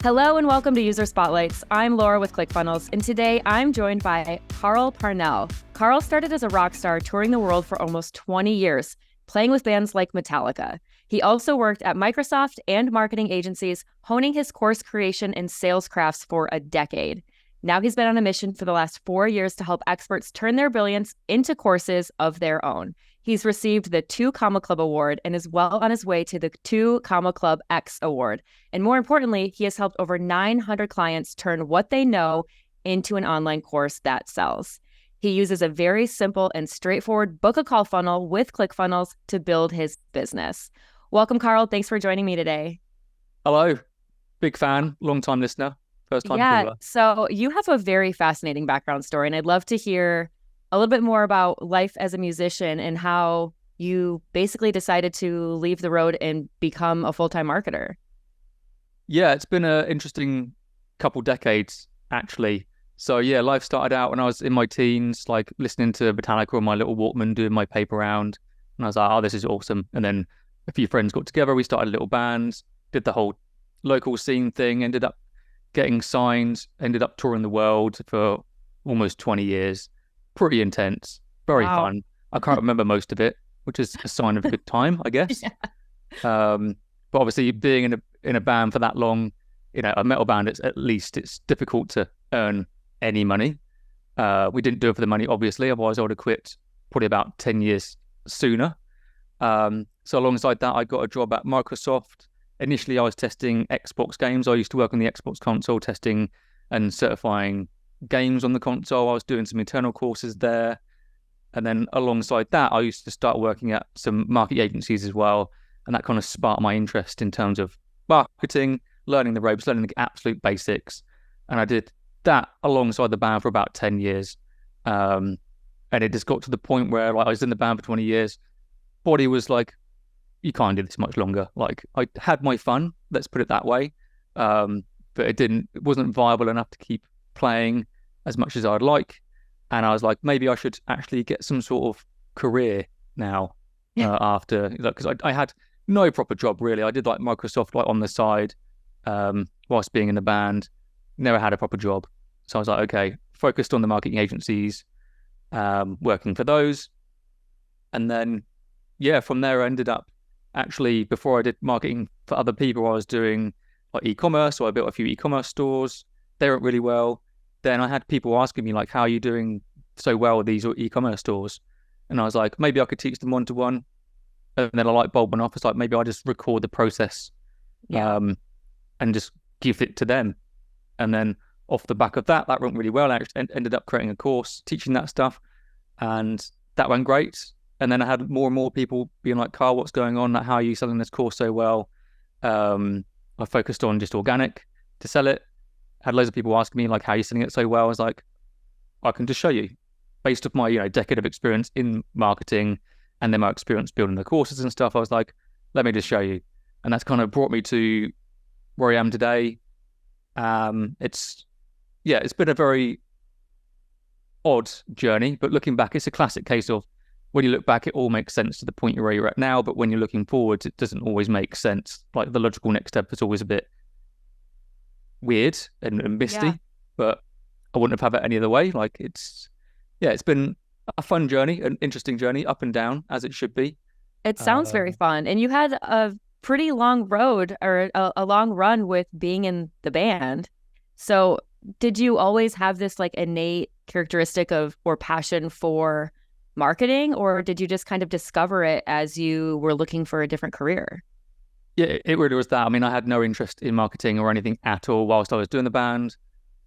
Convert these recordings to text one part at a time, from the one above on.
Hello and welcome to User Spotlights. I'm Laura with ClickFunnels, and today I'm joined by Parnell. Carl started as a rock star touring the world for almost 20 years, playing with bands like Metallica. He also worked at Microsoft and marketing agencies, honing his course creation and sales crafts for a decade. Now he's been on a mission for the last 4 years to help experts turn their brilliance into courses of their own. He's received the 2 Comma Club Award and is well on his way to the 2 Comma Club X Award. And more importantly, he has helped over 900 clients turn what they know into an online course that sells. He uses a very simple and straightforward book a call funnel with ClickFunnels to build his business. Welcome, Carl. Thanks for joining me today. Hello. Big fan, long time listener, first time caller. So you have a very fascinating background story, and I'd love to hear a little bit more about life as a musician and how you basically decided to leave the road and become a full-time marketer. Yeah, it's been an interesting couple decades, actually. So yeah, life started out when I was in my teens, like listening to Metallica on my little Walkman, doing my paper round. And I was like, oh, this is awesome. And then a few friends got together, we started a little band, did the whole local scene thing, ended up getting signed, ended up touring the world for almost 20 years. Pretty intense, very fun. I can't remember most of it, which is a sign of a good time, I guess. Yeah. But obviously, being in a band for that long, a metal band, it's difficult to earn any money. We didn't do it for the money, obviously. Otherwise, I would have quit probably about 10 years sooner. So alongside that, I got a job at Microsoft. Initially, I was testing Xbox games. I used to work on the Xbox console, testing and certifying games on the console. I was doing some internal courses there. And then alongside that, I used to start working at some marketing agencies as well. And that kind of sparked my interest in terms of marketing, learning the ropes, learning the absolute basics. And I did that alongside the band for about 10 years. And it just got to the point where I was in the band for 20 years. Body was like, you can't do this much longer. Like, I had my fun, let's put it that way. But it wasn't viable enough to keep playing as much as I'd like. And I was like, maybe I should actually get some sort of career now. After, because I had no proper job really. I did like Microsoft like on the side whilst being in the band. Never had a proper job. So I was like, okay, focused on the marketing agencies, working for those. And then, from there I ended up actually, before I did marketing for other people, I was doing like e-commerce. So I built a few e-commerce stores. They went really well. Then I had people asking me like, how are you doing so well with these e-commerce stores? And I was like, maybe I could teach them one-to-one. And then I like bulb went off. It's like, maybe I just record the process and just give it to them. And then off the back of that went really well. I actually ended up creating a course, teaching that stuff. And that went great. And then I had more and more people being like, Carl, what's going on? Like, how are you selling this course so well? I focused on just organic to sell it. Had loads of people asking me like, how are you selling it so well? I was like, I can just show you based off my, decade of experience in marketing and then my experience building the courses and stuff. I was like, let me just show you. And that's kind of brought me to where I am today. It's been a very odd journey, but looking back, it's a classic case of when you look back, it all makes sense to the point where you're at now. But when you're looking forward, it doesn't always make sense. Like the logical next step is always a bit weird and misty, but I wouldn't have had it any other way. Like it's been a fun journey, an interesting journey, up and down as it should be. It sounds very fun. And you had a pretty long road or a long run with being in the band. So did you always have this like innate characteristic or passion for marketing, or did you just kind of discover it as you were looking for a different career? Yeah, it really was that. I mean, I had no interest in marketing or anything at all whilst I was doing the band.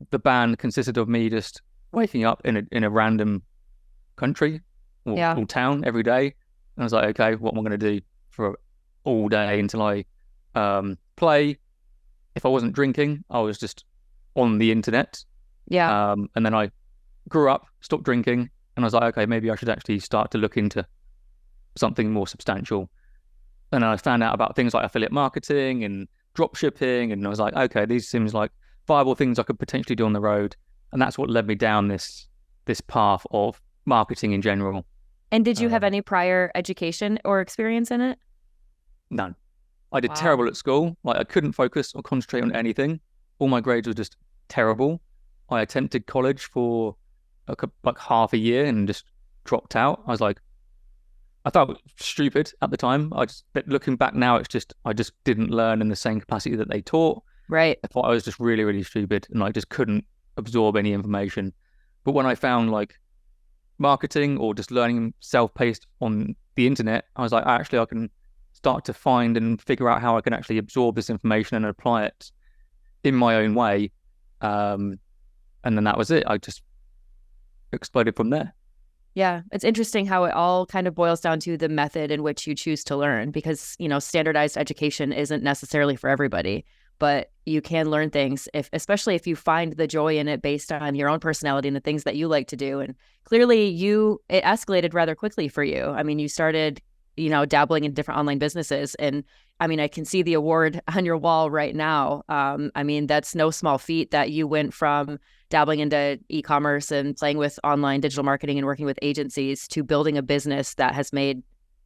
The band consisted of me just waking up in a random country or town every day. And I was like, okay, what am I going to do for all day until I play? If I wasn't drinking, I was just on the internet. Yeah. And then I grew up, stopped drinking, and I was like, okay, maybe I should actually start to look into something more substantial. And I found out about things like affiliate marketing and drop shipping. And I was like, okay, these seems like viable things I could potentially do on the road. And that's what led me down this path of marketing in general. And did you have any prior education or experience in it? None. I did terrible at school. Like I couldn't focus or concentrate on anything. all my grades were just terrible. I attempted college for like half a year and just dropped out. I thought it was stupid at the time. But looking back now, it's just, I just didn't learn in the same capacity that they taught. Right. I thought I was just really, really stupid and I just couldn't absorb any information. But when I found like marketing or just learning self-paced on the internet, I was like, actually, I can start to find and figure out how I can actually absorb this information and apply it in my own way. And then that was it. I just exploded from there. Yeah, it's interesting how it all kind of boils down to the method in which you choose to learn because, standardized education isn't necessarily for everybody, but you can learn things especially if you find the joy in it based on your own personality and the things that you like to do. And clearly it escalated rather quickly for you. I mean, you started, dabbling in different online businesses. And I mean, I can see the award on your wall right now. I mean, that's no small feat that you went from dabbling into e-commerce and playing with online digital marketing and working with agencies to building a business that has made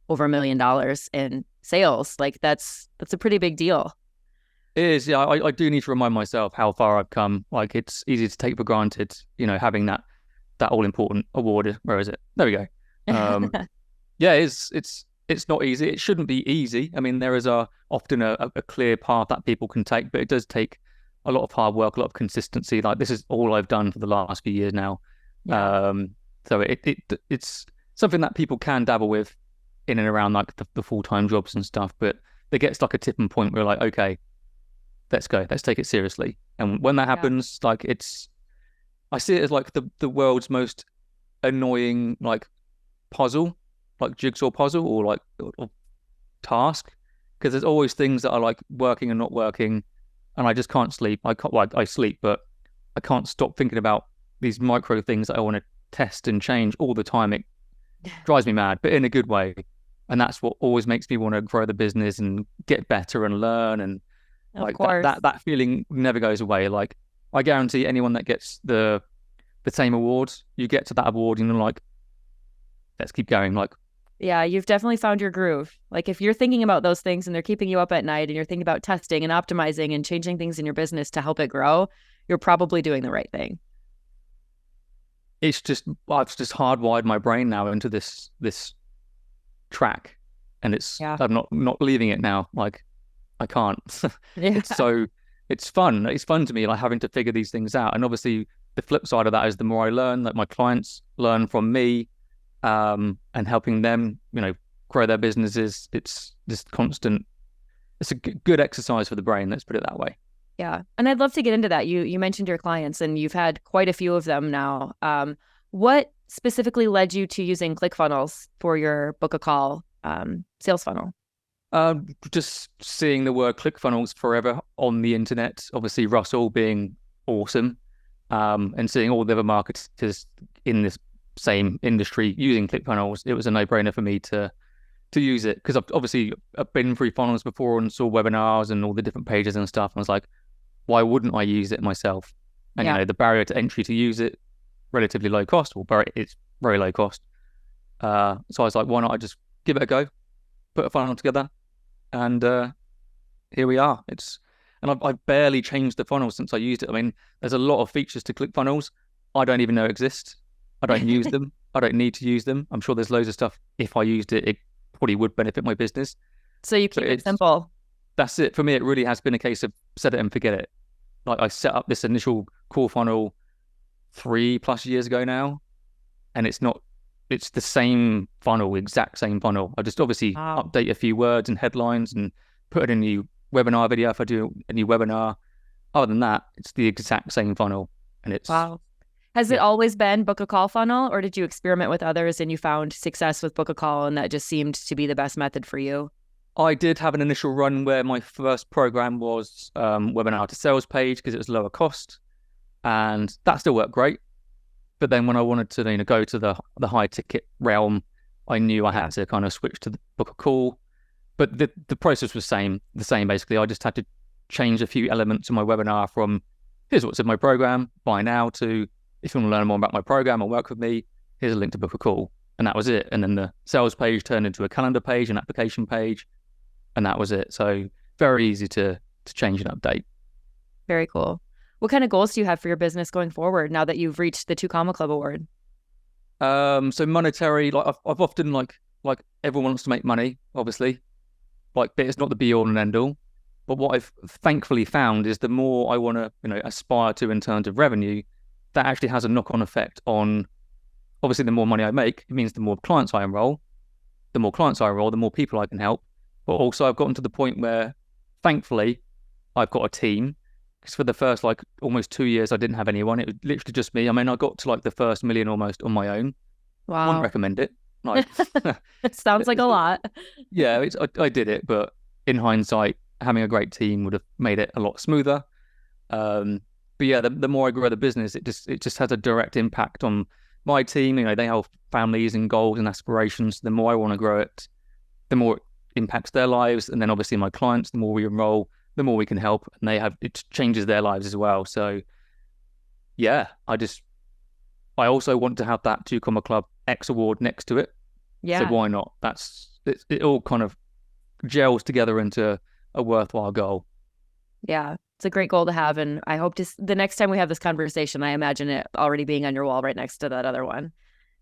over $1 million in sales. Like that's a pretty big deal. It is. Yeah, I do need to remind myself how far I've come. Like it's easy to take for granted, having that all important award. Where is it? There we go. Yeah, it's not easy. It shouldn't be easy. I mean, there is often a clear path that people can take, but it does take a lot of hard work, a lot of consistency. Like this is all I've done for the last few years now. Yeah. So it's something that people can dabble with in and around like the full-time jobs and stuff, but there gets like a tipping point where like, okay, let's go, let's take it seriously. And when that happens, like I see it as like the world's most annoying like puzzle, like jigsaw puzzle or task, because there's always things that are like working and not working, and I just can't sleep. I sleep, but I can't stop thinking about these micro things that I want to test and change all the time. It drives me mad, but in a good way. And that's what always makes me want to grow the business and get better and learn. And like that feeling never goes away. Like I guarantee anyone that gets the same awards, you get to that award and you're like, let's keep going. Like, yeah, you've definitely found your groove. Like if you're thinking about those things and they're keeping you up at night and you're thinking about testing and optimizing and changing things in your business to help it grow, you're probably doing the right thing. I've just hardwired my brain now into this track, and I'm not leaving it now. Like I can't. Yeah. It's fun. It's fun to me, like having to figure these things out. And obviously the flip side of that is the more I learn, that my clients learn from me, and helping them, grow their businesses. It's just constant. It's a good exercise for the brain. Let's put it that way. Yeah. And I'd love to get into that. You mentioned your clients and you've had quite a few of them now. What specifically led you to using ClickFunnels for your book a call sales funnel? Just seeing the word ClickFunnels forever on the internet, obviously Russell being awesome, and seeing all the other marketers in this same industry using ClickFunnels, it was a no-brainer for me to use it, because I've been through funnels before and saw webinars and all the different pages and stuff, and I was like, why wouldn't I use it myself? And the barrier to entry to use it, relatively low cost, it's very low cost. So I was like, why not I just give it a go, put a funnel together, and here we are. And I've barely changed the funnel since I used it. I mean, there's a lot of features to ClickFunnels I don't even know exist. I don't use them. I don't need to use them. I'm sure there's loads of stuff. If I used it, it probably would benefit my business. So you keep it simple. That's it. For me, it really has been a case of set it and forget it. Like I set up this initial core funnel 3+ years ago now, and it's the same funnel, exact same funnel. I just obviously update a few words and headlines and put in a new webinar video if I do a new webinar. Other than that, it's the exact same funnel. And it's Has it always been book a call funnel, or did you experiment with others and you found success with book a call and that just seemed to be the best method for you? I did have an initial run where my first program was webinar to sales page, because it was lower cost, and that still worked great. But then when I wanted to go to the high ticket realm, I knew I had to kind of switch to the book a call. But the process was the same basically. I just had to change a few elements of my webinar from here's what's in my program, buy now, to if you want to learn more about my program or work with me, here's a link to book a call. And that was it. And then the sales page turned into a calendar page, an application page, and that was it. So very easy to change and update. Very cool. What kind of goals do you have for your business going forward now that you've reached the 2 Comma Club award? So monetary, like I've often like everyone wants to make money, obviously, like, but it's not the be all and end all. But what I've thankfully found is the more I want to, aspire to in terms of revenue, that actually has a knock-on effect on, obviously, the more money I make, it means the more clients I enroll. The more clients I enroll, the more people I can help. But also I've gotten to the point where, thankfully, I've got a team. Because for the first like almost 2 years, I didn't have anyone. It was literally just me. I mean, I got to like the first million almost on my own. Wouldn't Wow. recommend it. Like, It sounds like a lot. yeah, I did it, but in hindsight, having a great team would have made it a lot smoother. But yeah, the more I grow the business, it just has a direct impact on my team. They have families and goals and aspirations. The more I want to grow it, the more it impacts their lives, and then obviously my clients. The more we enroll, the more we can help, and it changes their lives as well. So yeah, I also want to have that 2 Comma Club X award next to it. So Yeah. why not? It all kind of gels together into a worthwhile goal. Yeah. It's a great goal to have. And I hope the next time we have this conversation, I imagine it already being on your wall right next to that other one.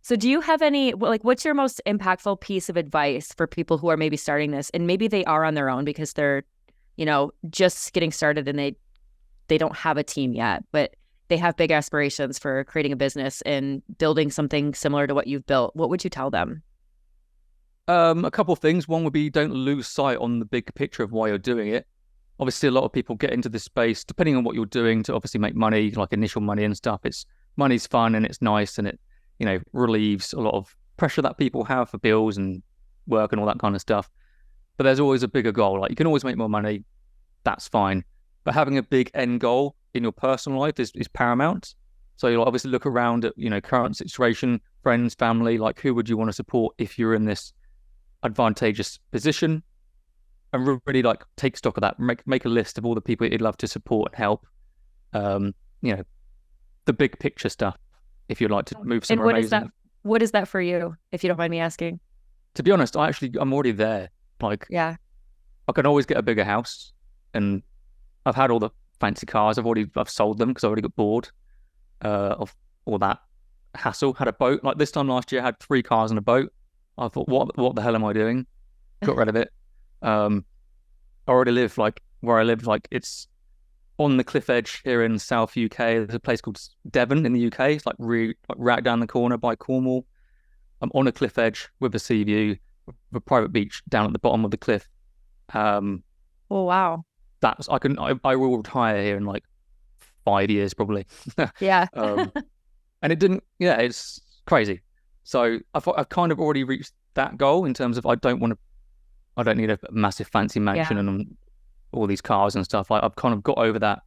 So do you have what's your most impactful piece of advice for people who are maybe starting this and maybe they are on their own because they're, just getting started and they don't have a team yet, but they have big aspirations for creating a business and building something similar to what you've built? What would you tell them? A couple of things. One would be, don't lose sight on the big picture of why you're doing it. Obviously, a lot of people get into this space, depending on what you're doing, to obviously make money, like initial money and stuff. Money's fun and it's nice, and it, relieves a lot of pressure that people have for bills and work and all that kind of stuff. But there's always a bigger goal. Like, you can always make more money. That's fine. But having a big end goal in your personal life is paramount. So you obviously look around at, current situation, friends, family, like who would you want to support if you're in this advantageous position, and really like take stock of that. Make a list of all the people you'd love to support and help. Um, you know, the big picture stuff. If you'd like to move And somewhere amazing. what is that for you, if you don't mind me asking? To be honest, I'm already there. Like, Yeah. I can always get a bigger house, and I've had all the fancy cars. I've sold them because I already got bored of all that hassle. Had a boat. Like this time last year, I had 3 cars and a boat. I thought, what the hell am I doing? Got rid of it. I already live like where I live. Like, it's on the cliff edge here in South UK. There's a place called Devon in the UK. It's like right down the corner by Cornwall. I'm on a cliff edge with a sea view, with a private beach down at the bottom of the cliff. Um, Oh, wow. I will retire here in like 5 years probably. Yeah. Um, and it didn't. Yeah, it's crazy. So I've kind of already reached that goal in terms of I don't need a massive fancy mansion Yeah. and all these cars and stuff. I've kind of got over that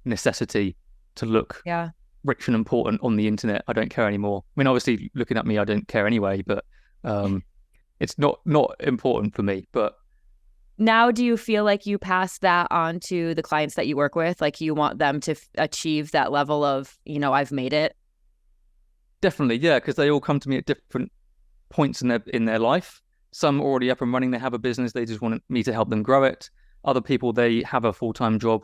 necessity to look Yeah. rich and important on the internet. I don't care anymore. I mean, obviously, looking at me, I don't care anyway. But it's not important for me. But Now, do you feel like you pass that on to the clients that you work with? Like you want them to achieve that level of, I've made it? definitely, yeah, because they all come to me at different points in their life. Some already up and running, they have a business, they just want me to help them grow it. Other people, they have a full-time job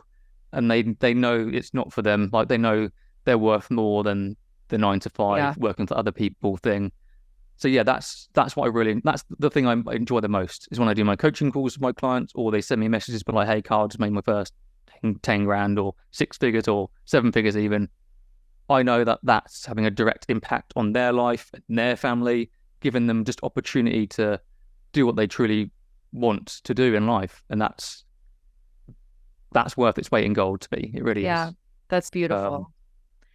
and they know it's not for them. Like, they know they're worth more than the 9 to 5 Yeah. working for other people thing. So yeah, that's the thing I enjoy the most, is when I do my coaching calls with my clients, or they send me messages, but like, hey, Carl, just made my first 10 grand or 6 figures or 7 figures even. I know that that's having a direct impact on their life and their family, giving them just opportunity to do what they truly want to do in life. And that's worth its weight in gold to me. It really Yeah. is. That's beautiful.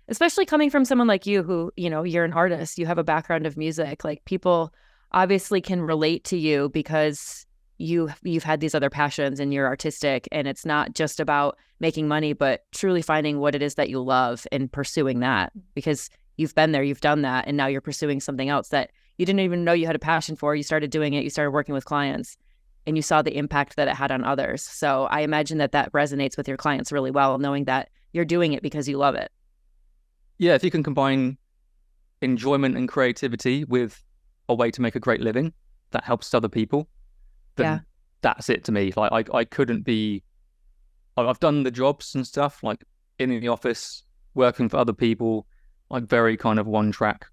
Especially coming from someone like you who, you're an artist, you have a background of music. Like, people obviously can relate to you because you've had these other passions and you're artistic, and it's not just about making money, but truly finding what it is that you love and pursuing that, because you've been there, you've done that, and now you're pursuing something else that you didn't even know you had a passion for. You started doing it, you started working with clients, and you saw the impact that it had on others. So I imagine that resonates with your clients really well, knowing that you're doing it because you love it. Yeah, if you can combine enjoyment and creativity with a way to make a great living that helps other people, then Yeah. that's it to me. Like, I couldn't be. I've done the jobs and stuff. Like, in the office, working for other people, like very kind of one track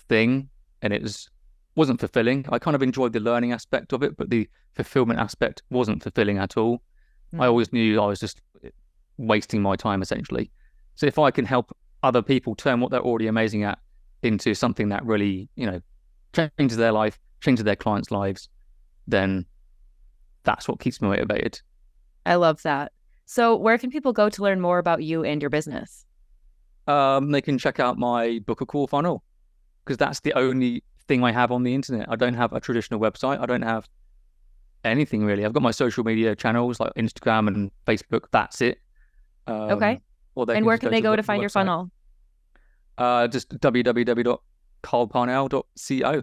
thing. And wasn't fulfilling. I kind of enjoyed the learning aspect of it, but the fulfillment aspect wasn't fulfilling at all. I always knew I was just wasting my time essentially. So if I can help other people turn what they're already amazing at into something that really, changes their life, changes their clients' lives, then that's what keeps me motivated. I love that. So where can people go to learn more about you and your business? They can check out my book a call funnel, because that's the only thing I have on the internet. I don't have a traditional website. I don't have anything really. I've got my social media channels like Instagram and Facebook. That's it. Okay. Or And where can they go to find your funnel? Just www.carlparnell.co.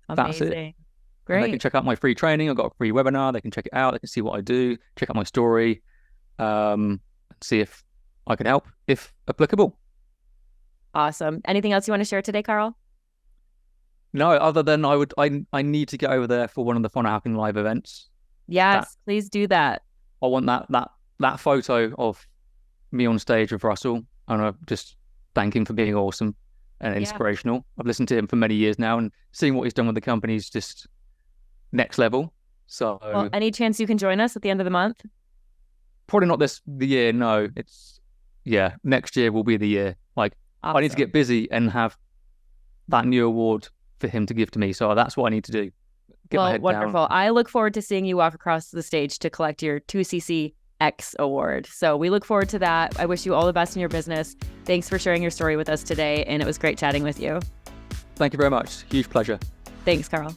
That's it. Amazing. And they Great. can check out my free training. I've got a free webinar. They can check it out. They can see what I do, check out my story, see if I can help, if applicable. Awesome. Anything else you want to share today, Carl? No, other than I need to get over there for one of the Funnel Hacking Live events. Yes, please do that. I want that photo of me on stage with Russell, and I just thank him for being awesome and inspirational. I've listened to him for many years now, and seeing what he's done with the company is just next level. So, well, any chance you can join us at the end of the month? Probably not the year. No, next year will be the year. Like, awesome. I need to get busy and have that new award for him to give to me. So that's what I need to do. Get my head wonderful. down. I look forward to seeing you walk across the stage to collect your 2CCX award. So we look forward to that. I wish you all the best in your business. Thanks for sharing your story with us today. And it was great chatting with you. Thank you very much. Huge pleasure. Thanks, Carl.